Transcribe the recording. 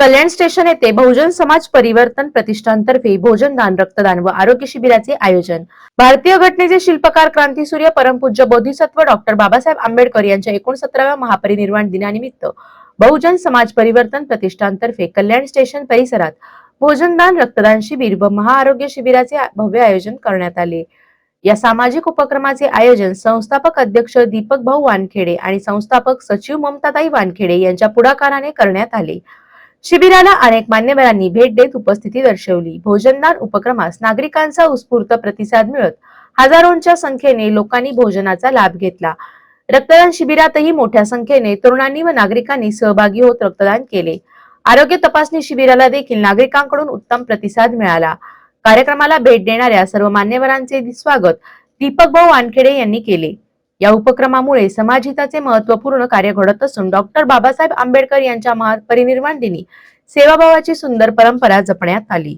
कल्याण station येथे बहुजन समाज परिवर्तन प्रतिष्ठानतर्फे भोजनदान, रक्तदान व आरोग्य शिबिराचे आयोजन. भारतीय घटनेचे शिल्पकार, क्रांतीसूर्य, परमपूज्य बोधिसत्व डॉक्टर बाबासाहेब आंबेडकर यांच्या 69व्या महापरिनिर्वाण दिनानिमित्त बहुजन समाज परिवर्तन प्रतिष्ठानतर्फे कल्याण स्टेशन परिसरात भोजनदान, रक्तदान शिबिर व महाआरोग्य शिबिराचे भव्य आयोजन करण्यात आले. या सामाजिक उपक्रमाचे आयोजन संस्थापक अध्यक्ष दीपक भाऊ वानखेडे आणि संस्थापक सचिव ममताताई वानखेडे यांच्या पुढाकाराने करण्यात आले. शिबिराला अनेक मान्यवरांनी भेट देत उपस्थिती दर्शवली. भोजनदान उपक्रमास नागरिकांचा उत्स्फूर्त प्रतिसाद मिळत हजारोंच्या संख्येने लोकांनी भोजनाचा लाभ घेतला. रक्तदान शिबिरातही मोठ्या संख्येने तरुणांनी व नागरिकांनी सहभागी होत रक्तदान केले. आरोग्य तपासणी शिबिराला देखील नागरिकांकडून उत्तम प्रतिसाद मिळाला. कार्यक्रमाला भेट देणाऱ्या सर्व मान्यवरांचे स्वागत दीपक भाऊ वानखेडे यांनी केले. या उपक्रमामुळे समाजहिताचे महत्त्वपूर्ण कार्य घडत असून डॉक्टर बाबासाहेब आंबेडकर यांच्या महापरिनिर्वाण दिनी सेवाभावाची सुंदर परंपरा जपण्यात आली.